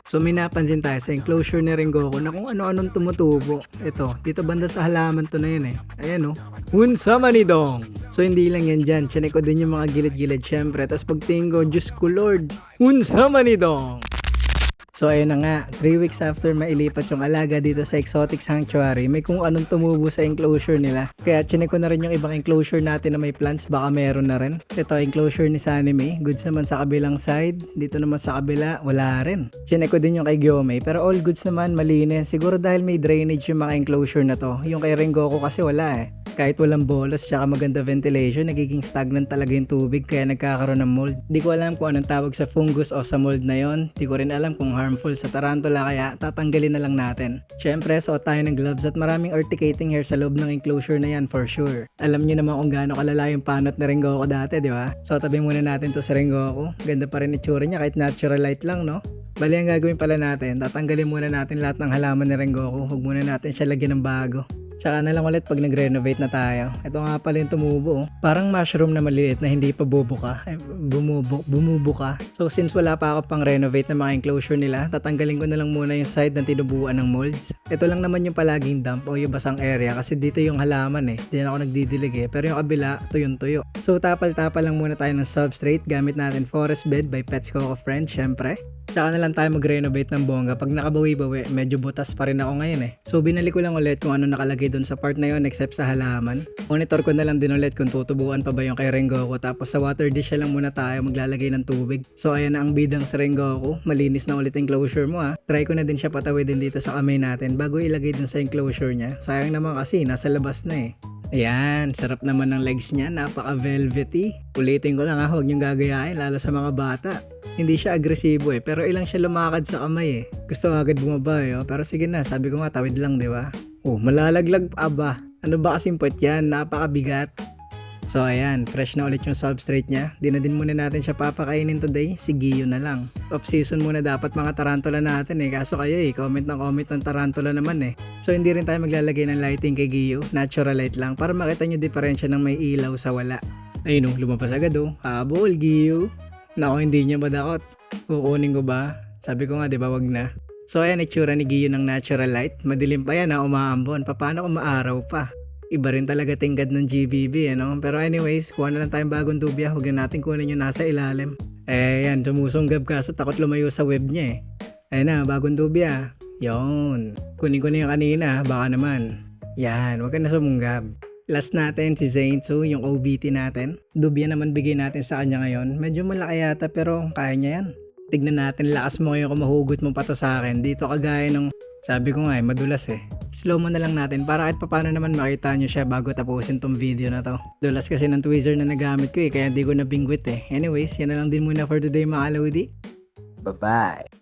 So may napansin tayo sa enclosure ni Rengoku na kung ano-anong tumutubo. Ito, dito banda sa halaman to na yun eh. Ayan oh. Unsamanidong! So hindi lang yan dyan, chinek ko din yung mga gilid-gilid syempre. Tapos pagtingin ko, Diyos ko Lord, Unsamanidong! So ayun na nga, 3 weeks after mailipat yung alaga dito sa Exotic Sanctuary, may kung anong tumubo sa enclosure nila. Kaya chinek ko na rin yung ibang enclosure natin na may plants, baka meron na rin. Ito, enclosure ni Sanime, goods naman sa kabilang side. Dito naman sa kabila, wala rin. Chinek ko din yung kay Gyomei, pero all goods naman, malinis. Siguro dahil may drainage yung mga enclosure na to. Yung kay Rengoku kasi wala eh. Kahit walang bolos tsaka maganda ventilation, nagiging stagnant talaga yung tubig kaya nagkakaroon ng mold. Di ko alam kung anong tawag sa fungus o sa mold na yon. Di ko rin alam kung harmful sa tarantula kaya tatanggalin na lang natin. Syempre, suot tayo ng gloves at maraming urticating hair sa loob ng enclosure na yan for sure. Alam niyo naman kung gaano kalala yung panot ni Rengoku dati, di ba? So tabi muna natin to sa Rengoku. Ganda pa rin itsura niya kahit natural light lang, no? Bali ang gagawin pala natin, tatanggalin muna natin lahat ng halaman ni Rengoku. Huwag muna natin siya lagyan ng bago. Tsaka na lang ulit pag nag-renovate na tayo. Ito nga pala yung tumubo. Parang mushroom na maliliit na hindi pa bubuka. Bumubuka. So since wala pa ako pang renovate na mga enclosure nila, tatanggalin ko na lang muna yung side na tinubuan ng molds. Ito lang naman yung palaging dump o yung basang area kasi dito yung halaman eh. Diyan ako nagdidilig eh. Pero yung kabila, tuyong-tuyo. So tapal-tapal lang muna tayo ng substrate. Gamit natin Forest Bed by Pets Coco Friend, syempre. Tsaka na lang tayo mag-renovate ng bongga. Pag nakabawi-bawi, medyo butas pa rin ako ngayon eh. So binalik ko lang ulit kung ano nakalagay doon sa part na yon except sa halaman. Monitor ko na lang din ulit kung tutubuan pa ba yung kay Rengoku. Tapos sa water dish lang muna tayo maglalagay ng tubig. So ayan na ang bidang sa Rengoku. Malinis na ulit yung enclosure mo ha. Try ko na din siya patawidin dito sa kamay natin bago ilagay dun sa enclosure niya. Sayang naman kasi nasa labas na eh. Ayan, sarap naman ng legs niya, napaka-velvety. Ulitin ko lang ha, huwag niyong gagayain lalo sa mga bata. Hindi siya agresibo eh, pero ilang siya lumakad sa kamay eh. Gusto agad bumaba eh, oh. Pero sige na, sabi ko nga tawid lang, di ba? Oh, malalaglag pa ba? Ano ba kasing puwet yan? Napakabigat. So ayan, fresh na ulit yung substrate niya. Di na din muna natin siya papakainin today. Si Giyo na lang. Off season muna dapat mga tarantula natin eh. Kaso kayo eh, comment ng tarantula naman eh. So hindi rin tayo maglalagay ng lighting kay Giyo. Natural light lang para makita nyo diferensya ng may ilaw sa wala. Ayun oh, lumabas agad oh. Habol Giyo. Nako, hindi niya madakot. Kukunin ko ba? Sabi ko nga, di ba, wag na. So ayan, itsura ni Giyo ng natural light. Madilim pa yan ha, umaambon. Paano kung maaraw pa? Iba rin talaga tingkad ng GBB, ano? Pero anyways, kuha na lang tayong bagong dubya. Huwag na natin kunin yung nasa ilalim. Eh yan, sumusunggab kaso takot lumayo sa web niya eh. Ayun na, bagong dubya. Yon. Kunin ko na yung kanina, baka naman. Yan, huwag ka na sumunggab. Last natin si Zainzu, yung OBT natin. Dubya naman bigay natin sa kanya ngayon. Medyo malaki yata pero kaya niya yan. Tignan natin, lakas mo ngayon kung mahugot mo pa to sa akin. Dito kagaya nung, sabi ko nga eh, madulas eh. Slow mo na lang natin para kahit paano naman makita nyo siya bago tapusin tong video na to. Dulas kasi ng tweezer na nagamit ko eh, kaya di ko nabingwit eh. Anyways, yan na lang din muna for today mga Lodi. Bye-bye!